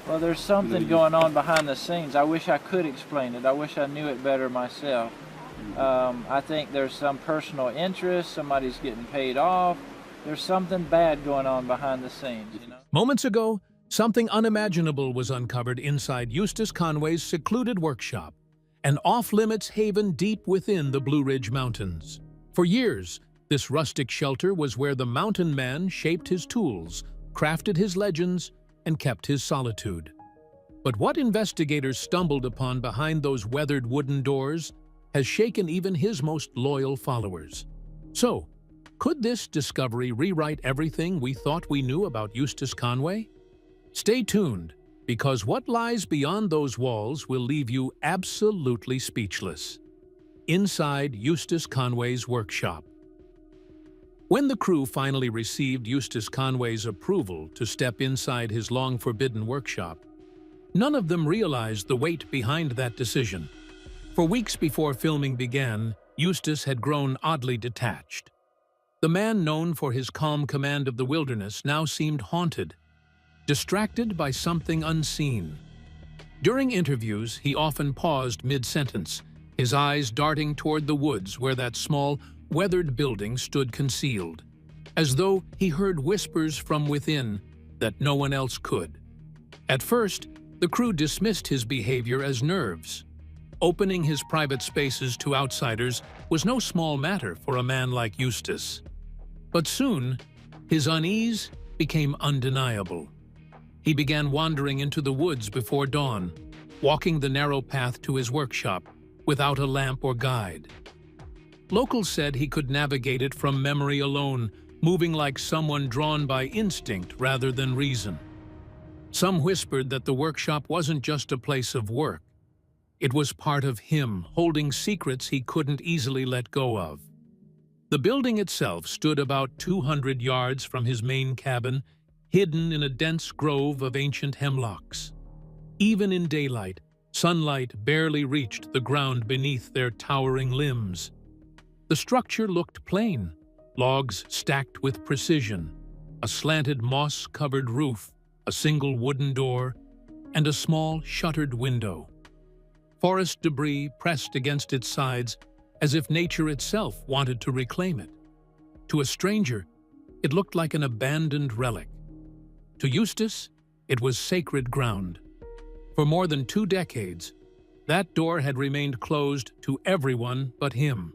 Well, there's something going on behind the scenes. I wish I could explain it. I wish I knew it better myself. I think there's some personal interest. Somebody's getting paid off. There's something bad going on behind the scenes, you know? Moments ago, something unimaginable was uncovered inside Eustace Conway's secluded workshop, an off-limits haven deep within the Blue Ridge Mountains. For years, this rustic shelter was where the mountain man shaped his tools, crafted his legends, and kept his solitude. But what investigators stumbled upon behind those weathered wooden doors has shaken even his most loyal followers. So, could this discovery rewrite everything we thought we knew about Eustace Conway? Stay tuned, because what lies beyond those walls will leave you absolutely speechless. Inside Eustace Conway's workshop. When the crew finally received Eustace Conway's approval to step inside his long-forbidden workshop, none of them realized the weight behind that decision. For weeks before filming began, Eustace had grown oddly detached. The man known for his calm command of the wilderness now seemed haunted, distracted by something unseen. During interviews, he often paused mid-sentence, his eyes darting toward the woods where that small, weathered building stood concealed, as though he heard whispers from within that no one else could. At first, the crew dismissed his behavior as nerves. Opening his private spaces to outsiders was no small matter for a man like Eustace. But soon, his unease became undeniable. He began wandering into the woods before dawn, walking the narrow path to his workshop without a lamp or guide. Locals said he could navigate it from memory alone, moving like someone drawn by instinct rather than reason. Some whispered that the workshop wasn't just a place of work. It was part of him, holding secrets he couldn't easily let go of. The building itself stood about 200 yards from his main cabin, hidden in a dense grove of ancient hemlocks. Even in daylight, sunlight barely reached the ground beneath their towering limbs. The structure looked plain, logs stacked with precision, a slanted moss-covered roof, a single wooden door, and a small shuttered window. Forest debris pressed against its sides as if nature itself wanted to reclaim it. To a stranger, it looked like an abandoned relic. To Eustace, it was sacred ground. For more than 2 decades, that door had remained closed to everyone but him.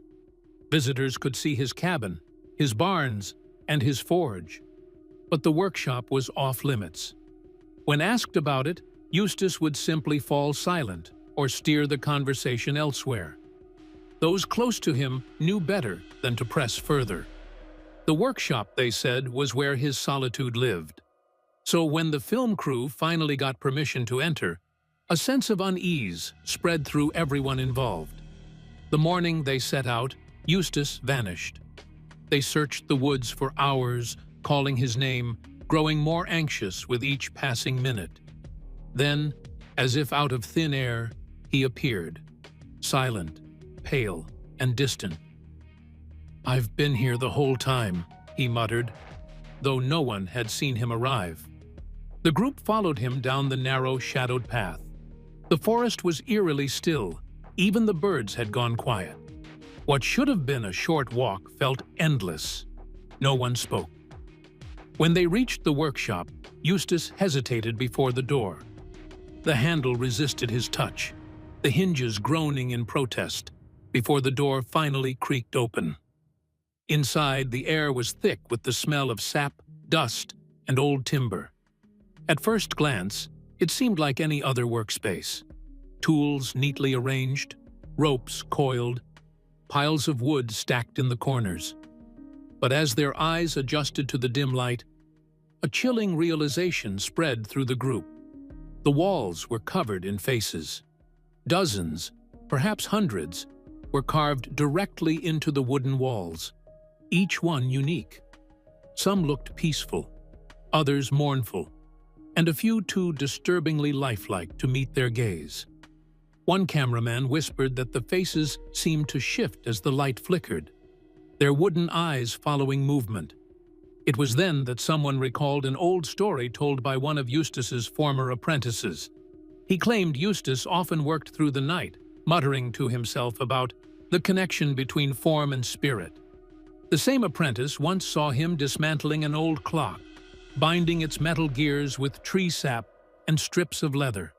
Visitors could see his cabin, his barns, and his forge. But the workshop was off-limits. When asked about it, Eustace would simply fall silent or steer the conversation elsewhere. Those close to him knew better than to press further. The workshop, they said, was where his solitude lived. So when the film crew finally got permission to enter, a sense of unease spread through everyone involved. The morning they set out, Eustace vanished. They searched the woods for hours, calling his name, growing more anxious with each passing minute. Then, as if out of thin air, he appeared, silent, pale, and distant. "I've been here the whole time," he muttered, though no one had seen him arrive. The group followed him down the narrow, shadowed path. The forest was eerily still. Even the birds had gone quiet. What should have been a short walk felt endless. No one spoke. When they reached the workshop, Eustace hesitated before the door. The handle resisted his touch, the hinges groaning in protest, before the door finally creaked open. Inside, the air was thick with the smell of sap, dust, and old timber. At first glance, it seemed like any other workspace. Tools neatly arranged, ropes coiled, piles of wood stacked in the corners. But as their eyes adjusted to the dim light, a chilling realization spread through the group. The walls were covered in faces. Dozens, perhaps hundreds, were carved directly into the wooden walls, each one unique. Some looked peaceful, others mournful, and a few too disturbingly lifelike to meet their gaze. One cameraman whispered that the faces seemed to shift as the light flickered, their wooden eyes following movement. It was then that someone recalled an old story told by one of Eustace's former apprentices. He claimed Eustace often worked through the night, muttering to himself about the connection between form and spirit. The same apprentice once saw him dismantling an old clock, binding its metal gears with tree sap and strips of leather,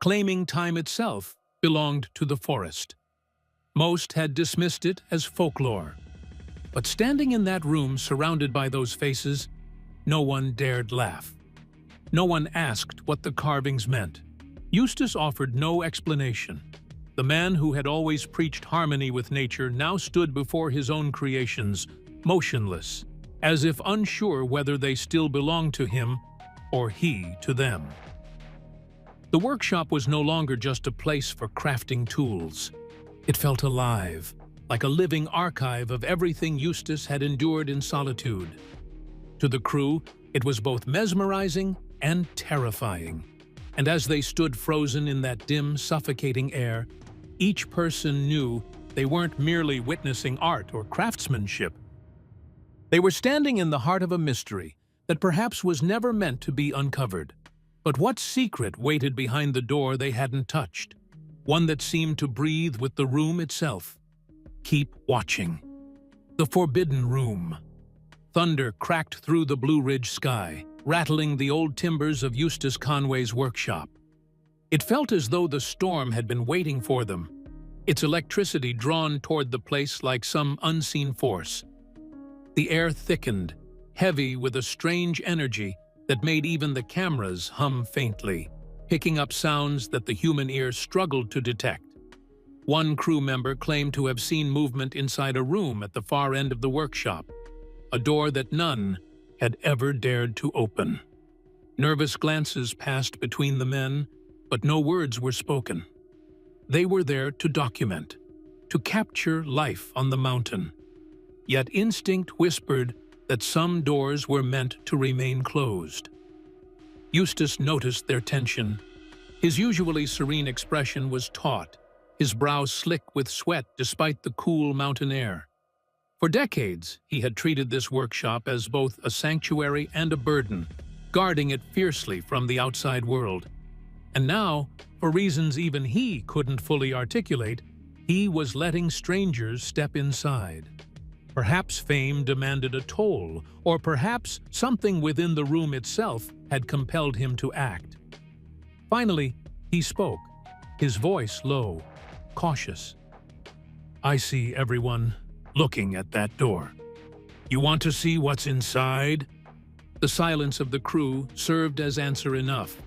claiming time itself belonged to the forest. Most had dismissed it as folklore. But standing in that room surrounded by those faces, no one dared laugh. No one asked what the carvings meant. Eustace offered no explanation. The man who had always preached harmony with nature now stood before his own creations, motionless, as if unsure whether they still belonged to him or he to them. The workshop was no longer just a place for crafting tools. It felt alive, like a living archive of everything Eustace had endured in solitude. To the crew, it was both mesmerizing and terrifying. And as they stood frozen in that dim, suffocating air, each person knew they weren't merely witnessing art or craftsmanship. They were standing in the heart of a mystery that perhaps was never meant to be uncovered. But what secret waited behind the door they hadn't touched? One that seemed to breathe with the room itself. Keep watching. The Forbidden Room. Thunder cracked through the Blue Ridge sky, rattling the old timbers of Eustace Conway's workshop. It felt as though the storm had been waiting for them, its electricity drawn toward the place like some unseen force. The air thickened, heavy with a strange energy that made even the cameras hum faintly, picking up sounds that the human ear struggled to detect. One crew member claimed to have seen movement inside a room at the far end of the workshop, a door that none had ever dared to open. Nervous glances passed between the men, but no words were spoken. They were there to document, to capture life on the mountain. Yet instinct whispered that some doors were meant to remain closed. Eustace noticed their tension. His usually serene expression was taut, his brow slick with sweat despite the cool mountain air. For decades, he had treated this workshop as both a sanctuary and a burden, guarding it fiercely from the outside world. And now, for reasons even he couldn't fully articulate, he was letting strangers step inside. Perhaps fame demanded a toll, or perhaps something within the room itself had compelled him to act. Finally, he spoke, his voice low, cautious. "I see everyone looking at that door. You want to see what's inside?" The silence of the crew served as answer enough.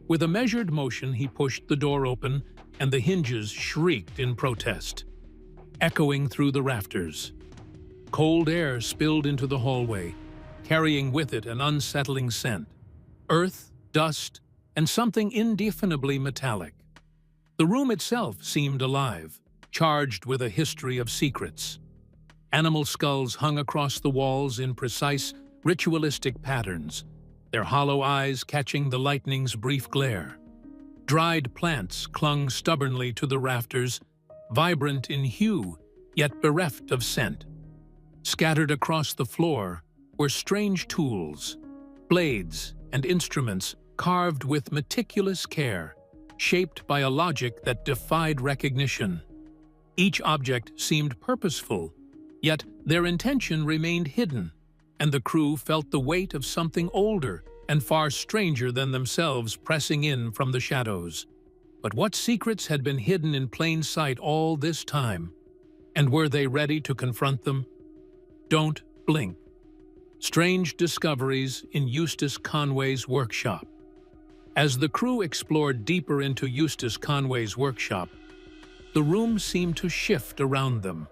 With a measured motion, he pushed the door open, and the hinges shrieked in protest, echoing through the rafters. Cold air spilled into the hallway, carrying with it an unsettling scent. Earth, dust, and something indefinably metallic. The room itself seemed alive, charged with a history of secrets. Animal skulls hung across the walls in precise, ritualistic patterns, their hollow eyes catching the lightning's brief glare. Dried plants clung stubbornly to the rafters, vibrant in hue, yet bereft of scent. Scattered across the floor were strange tools, blades and instruments carved with meticulous care, shaped by a logic that defied recognition. Each object seemed purposeful, yet their intention remained hidden, and the crew felt the weight of something older and far stranger than themselves pressing in from the shadows. But what secrets had been hidden in plain sight all this time? And were they ready to confront them? Don't blink. Strange discoveries in Eustace Conway's workshop. As the crew explored deeper into Eustace Conway's workshop, the room seemed to shift around them.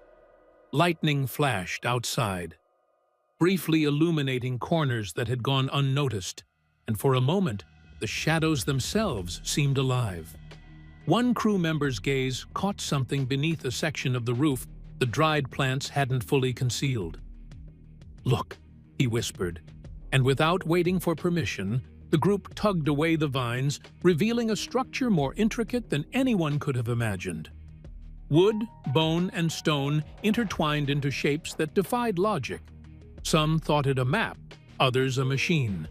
Lightning flashed outside, briefly illuminating corners that had gone unnoticed, and for a moment, the shadows themselves seemed alive. One crew member's gaze caught something beneath a section of the roof the dried plants hadn't fully concealed. "Look," he whispered, and without waiting for permission, the group tugged away the vines, revealing a structure more intricate than anyone could have imagined. Wood, bone, and stone intertwined into shapes that defied logic. Some thought it a map, others a machine,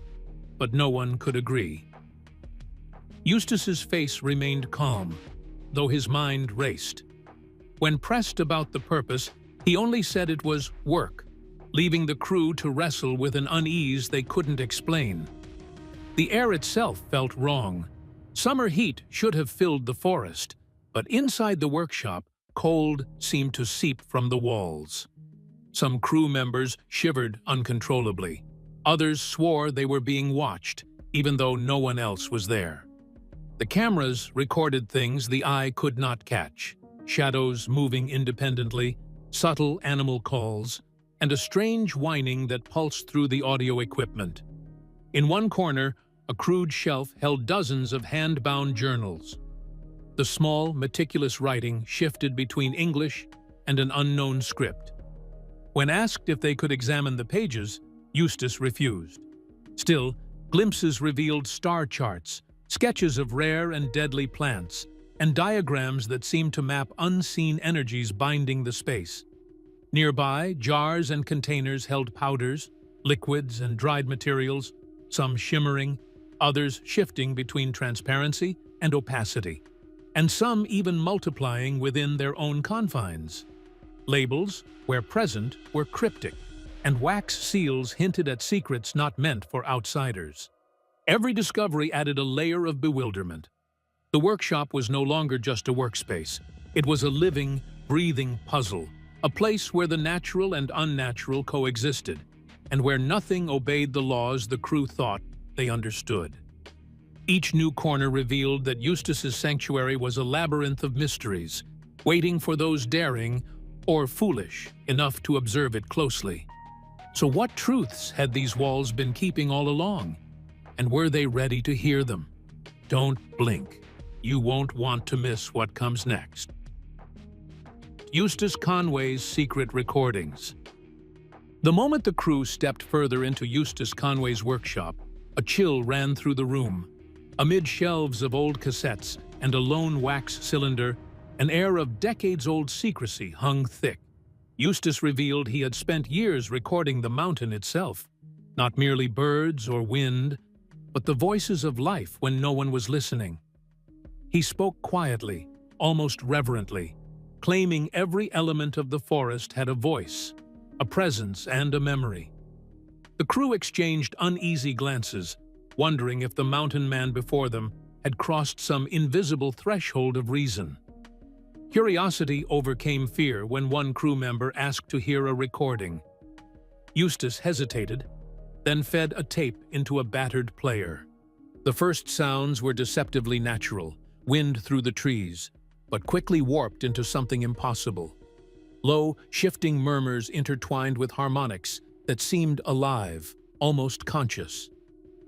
but no one could agree. Eustace's face remained calm, though his mind raced. When pressed about the purpose, he only said it was work, leaving the crew to wrestle with an unease they couldn't explain. The air itself felt wrong. Summer heat should have filled the forest, but inside the workshop, cold seemed to seep from the walls. Some crew members shivered uncontrollably. Others swore they were being watched, even though no one else was there. The cameras recorded things the eye could not catch: shadows moving independently, subtle animal calls, and a strange whining that pulsed through the audio equipment. In one corner, a crude shelf held dozens of hand-bound journals. The small, meticulous writing shifted between English and an unknown script. When asked if they could examine the pages, Eustace refused. Still, glimpses revealed star charts, sketches of rare and deadly plants, and diagrams that seemed to map unseen energies binding the space. Nearby, jars and containers held powders, liquids, and dried materials, some shimmering, others shifting between transparency and opacity, and some even multiplying within their own confines. Labels, where present, were cryptic, and wax seals hinted at secrets not meant for outsiders. Every discovery added a layer of bewilderment. The workshop was no longer just a workspace. It was a living, breathing puzzle, a place where the natural and unnatural coexisted, and where nothing obeyed the laws the crew thought they understood. Each new corner revealed that Eustace's sanctuary was a labyrinth of mysteries, waiting for those daring or foolish enough to observe it closely. So what truths had these walls been keeping all along? And were they ready to hear them? Don't blink. You won't want to miss what comes next. Eustace Conway's secret recordings. The moment the crew stepped further into Eustace Conway's workshop, a chill ran through the room. Amid shelves of old cassettes and a lone wax cylinder, an air of decades-old secrecy hung thick. Eustace revealed he had spent years recording the mountain itself, not merely birds or wind, but the voices of life when no one was listening. He spoke quietly, almost reverently, claiming every element of the forest had a voice, a presence, and a memory. The crew exchanged uneasy glances, wondering if the mountain man before them had crossed some invisible threshold of reason. Curiosity overcame fear when one crew member asked to hear a recording. Eustace hesitated, then fed a tape into a battered player. The first sounds were deceptively natural, wind through the trees, but quickly warped into something impossible. Low, shifting murmurs intertwined with harmonics that seemed alive, almost conscious.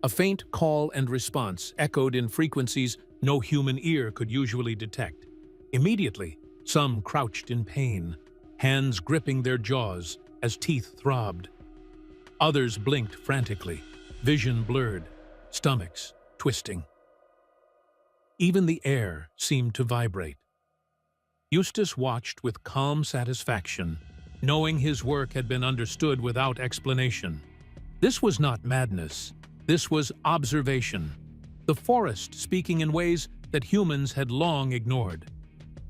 A faint call and response echoed in frequencies no human ear could usually detect. Immediately, some crouched in pain, hands gripping their jaws as teeth throbbed. Others blinked frantically, vision blurred, stomachs twisting. Even the air seemed to vibrate. Eustace watched with calm satisfaction, knowing his work had been understood without explanation. This was not madness. This was observation, the forest speaking in ways that humans had long ignored.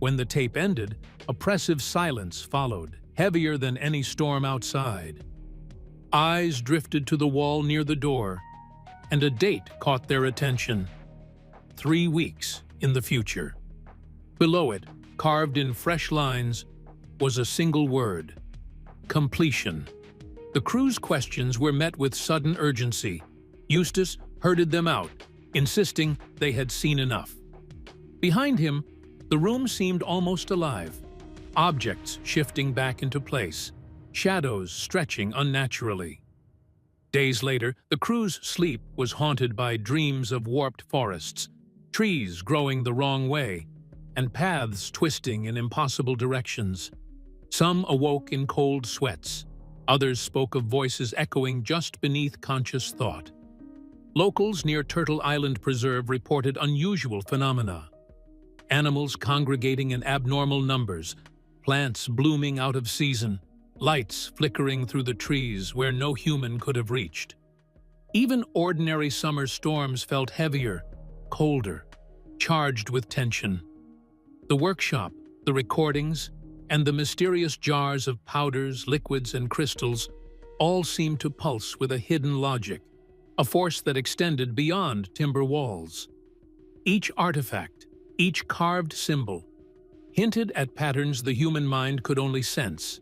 When the tape ended, oppressive silence followed, heavier than any storm outside. Eyes drifted to the wall near the door, and a date caught their attention. 3 weeks in the future. Below it, carved in fresh lines, was a single word: completion. The crew's questions were met with sudden urgency. Eustace herded them out, insisting they had seen enough. Behind him, the room seemed almost alive, objects shifting back into place, shadows stretching unnaturally. Days later, the crew's sleep was haunted by dreams of warped forests, trees growing the wrong way, and paths twisting in impossible directions. Some awoke in cold sweats. Others spoke of voices echoing just beneath conscious thought. Locals near Turtle Island Preserve reported unusual phenomena. Animals congregating in abnormal numbers, plants blooming out of season, lights flickering through the trees where no human could have reached. Even ordinary summer storms felt heavier, colder, charged with tension. The workshop, the recordings, and the mysterious jars of powders, liquids, and crystals all seemed to pulse with a hidden logic, a force that extended beyond timber walls. Each artifact, each carved symbol, hinted at patterns the human mind could only sense,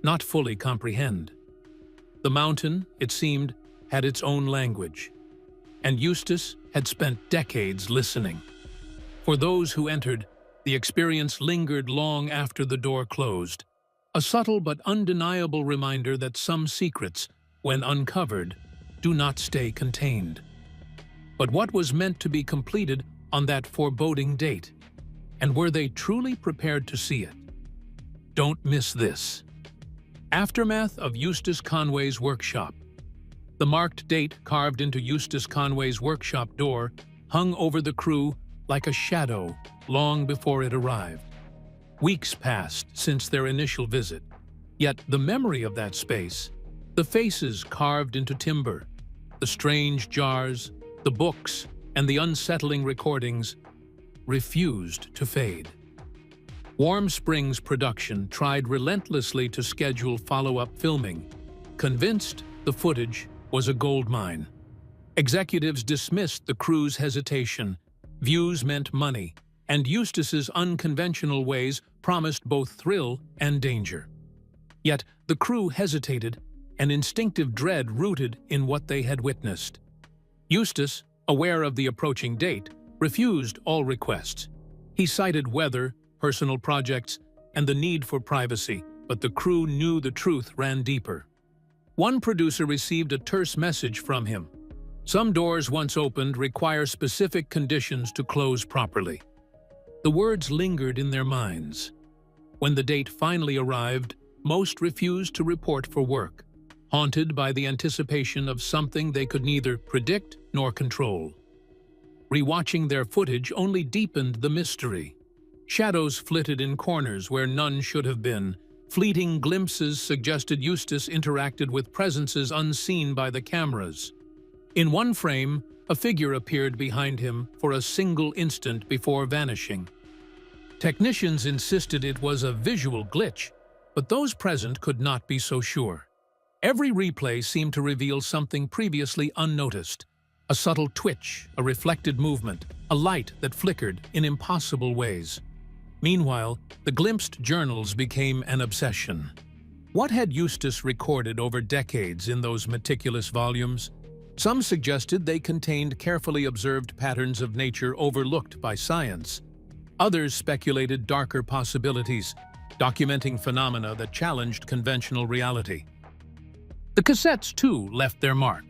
not fully comprehend. The mountain, it seemed, had its own language, and Eustace had spent decades listening. For those who entered, the experience lingered long after the door closed, a subtle but undeniable reminder that some secrets, when uncovered, do not stay contained. But what was meant to be completed on that foreboding date? And were they truly prepared to see it? Don't miss this. Aftermath of Eustace Conway's workshop. The marked date carved into Eustace Conway's workshop door hung over the crew like a shadow long before it arrived. Weeks passed since their initial visit, yet the memory of that space, the faces carved into timber, the strange jars, the books, and the unsettling recordings refused to fade. Warm Springs Production tried relentlessly to schedule follow-up filming, convinced the footage was a goldmine. Executives dismissed the crew's hesitation. Views meant money, and Eustace's unconventional ways promised both thrill and danger. Yet the crew hesitated, an instinctive dread rooted in what they had witnessed. Eustace, aware of the approaching date, refused all requests. He cited weather, personal projects, and the need for privacy, but the crew knew the truth ran deeper. One producer received a terse message from him. Some doors once opened require specific conditions to close properly. The words lingered in their minds. When the date finally arrived, most refused to report for work, haunted by the anticipation of something they could neither predict nor control. Rewatching their footage only deepened the mystery. Shadows flitted in corners where none should have been. Fleeting glimpses suggested Eustace interacted with presences unseen by the cameras. In one frame, a figure appeared behind him for a single instant before vanishing. Technicians insisted it was a visual glitch, but those present could not be so sure. Every replay seemed to reveal something previously unnoticed. A subtle twitch, a reflected movement, a light that flickered in impossible ways. Meanwhile, the glimpsed journals became an obsession. What had Eustace recorded over decades in those meticulous volumes? Some suggested they contained carefully observed patterns of nature overlooked by science. Others speculated darker possibilities, documenting phenomena that challenged conventional reality. The cassettes, too, left their mark.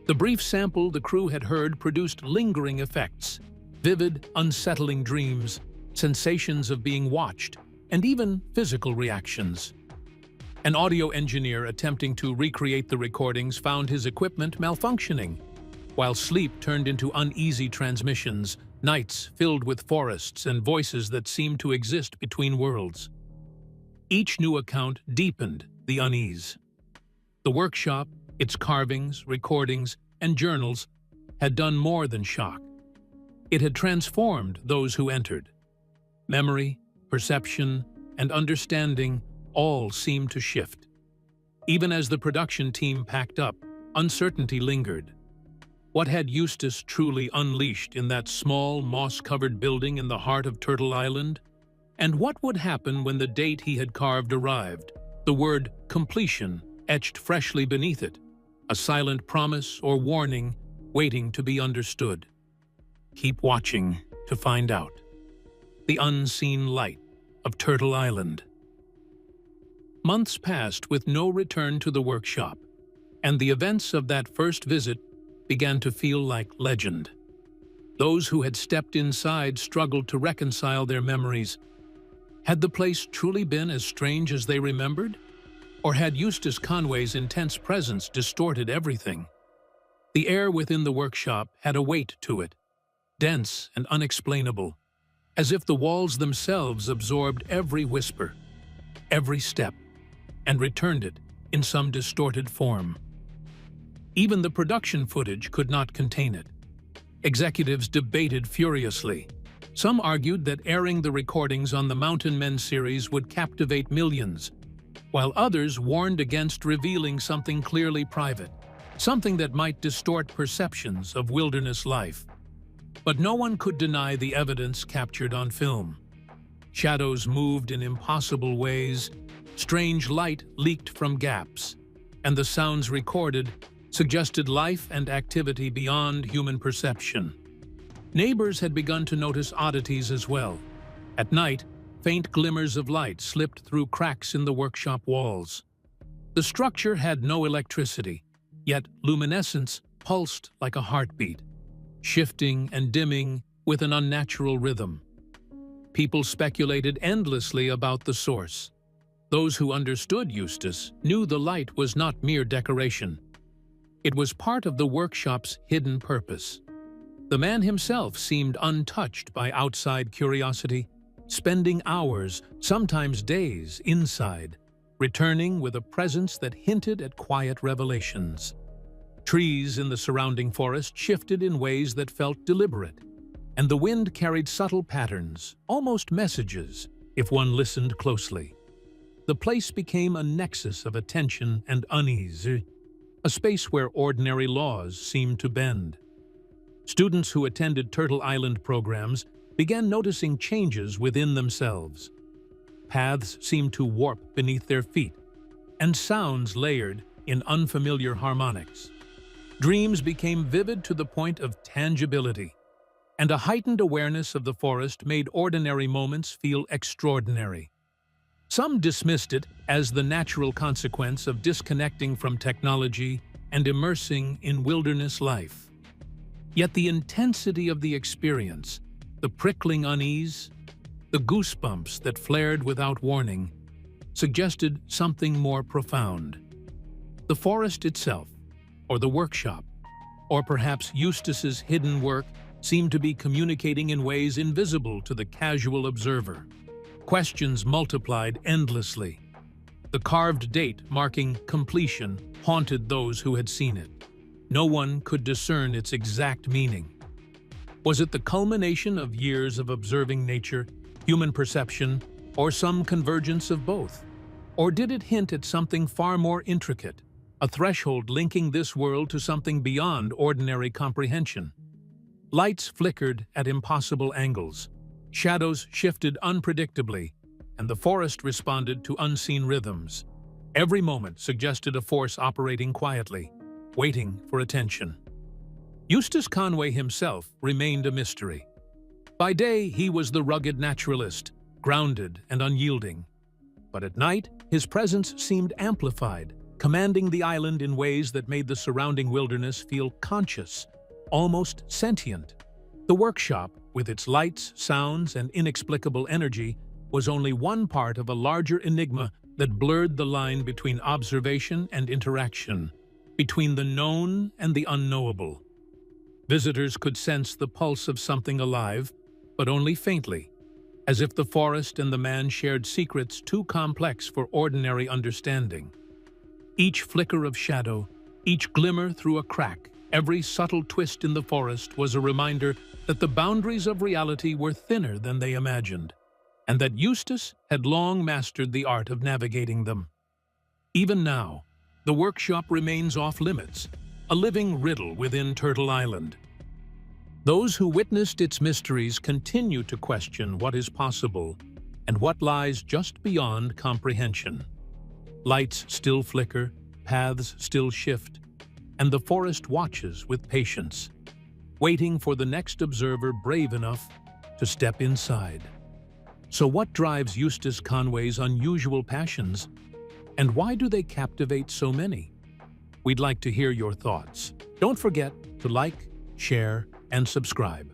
The brief sample the crew had heard produced lingering effects, vivid, unsettling dreams, sensations of being watched, and even physical reactions. An audio engineer attempting to recreate the recordings found his equipment malfunctioning, while sleep turned into uneasy transmissions, nights filled with forests and voices that seemed to exist between worlds. Each new account deepened the unease. The workshop, its carvings, recordings, and journals had done more than shock. It had transformed those who entered. Memory, perception, and understanding all seemed to shift. Even as the production team packed up, uncertainty lingered. What had Eustace truly unleashed in that small, moss-covered building in the heart of Turtle Island? And what would happen when the date he had carved arrived, the word completion etched freshly beneath it, a silent promise or warning waiting to be understood? Keep watching to find out. The unseen light of Turtle Island. Months passed with no return to the workshop, and the events of that first visit began to feel like legend. Those who had stepped inside struggled to reconcile their memories. Had the place truly been as strange as they remembered? Or had Eustace Conway's intense presence distorted everything? The air within the workshop had a weight to it, dense and unexplainable, as if the walls themselves absorbed every whisper, every step, and returned it in some distorted form. Even the production footage could not contain it. Executives debated furiously. Some argued that airing the recordings on the Mountain Men series would captivate millions, while others warned against revealing something clearly private, something that might distort perceptions of wilderness life. But no one could deny the evidence captured on film. Shadows moved in impossible ways, strange light leaked from gaps, and the sounds recorded suggested life and activity beyond human perception. Neighbors had begun to notice oddities as well. At night, faint glimmers of light slipped through cracks in the workshop walls. The structure had no electricity, yet luminescence pulsed like a heartbeat, shifting and dimming with an unnatural rhythm. People speculated endlessly about the source. Those who understood Eustace knew the light was not mere decoration. It was part of the workshop's hidden purpose. The man himself seemed untouched by outside curiosity, spending hours, sometimes days, inside, returning with a presence that hinted at quiet revelations. Trees in the surrounding forest shifted in ways that felt deliberate, and the wind carried subtle patterns, almost messages, if one listened closely. The place became a nexus of attention and unease, a space where ordinary laws seemed to bend. Students who attended Turtle Island programs began noticing changes within themselves. Paths seemed to warp beneath their feet, and sounds layered in unfamiliar harmonics. Dreams became vivid to the point of tangibility, and a heightened awareness of the forest made ordinary moments feel extraordinary. Some dismissed it as the natural consequence of disconnecting from technology and immersing in wilderness life. Yet the intensity of the experience, the prickling unease, the goosebumps that flared without warning, suggested something more profound. The forest itself, or the workshop, or perhaps Eustace's hidden work, seemed to be communicating in ways invisible to the casual observer. Questions multiplied endlessly. The carved date marking completion haunted those who had seen it. No one could discern its exact meaning. Was it the culmination of years of observing nature, human perception, or some convergence of both? Or did it hint at something far more intricate, a threshold linking this world to something beyond ordinary comprehension? Lights flickered at impossible angles. Shadows shifted unpredictably, and the forest responded to unseen rhythms. Every moment suggested a force operating quietly, waiting for attention. Eustace Conway himself remained a mystery. By day, he was the rugged naturalist, grounded and unyielding. But at night, his presence seemed amplified, commanding the island in ways that made the surrounding wilderness feel conscious, almost sentient. The workshop, with its lights, sounds, and inexplicable energy, was only one part of a larger enigma that blurred the line between observation and interaction, between the known and the unknowable. Visitors could sense the pulse of something alive, but only faintly, as if the forest and the man shared secrets too complex for ordinary understanding. Each flicker of shadow, each glimmer through a crack, every subtle twist in the forest was a reminder that the boundaries of reality were thinner than they imagined, and that Eustace had long mastered the art of navigating them. Even now, the workshop remains off-limits, a living riddle within Turtle Island. Those who witnessed its mysteries continue to question what is possible and what lies just beyond comprehension. Lights still flicker, paths still shift, and the forest watches with patience, waiting for the next observer brave enough to step inside. So what drives Eustace Conway's unusual passions, and why do they captivate so many? We'd like to hear your thoughts. Don't forget to like, share, and subscribe.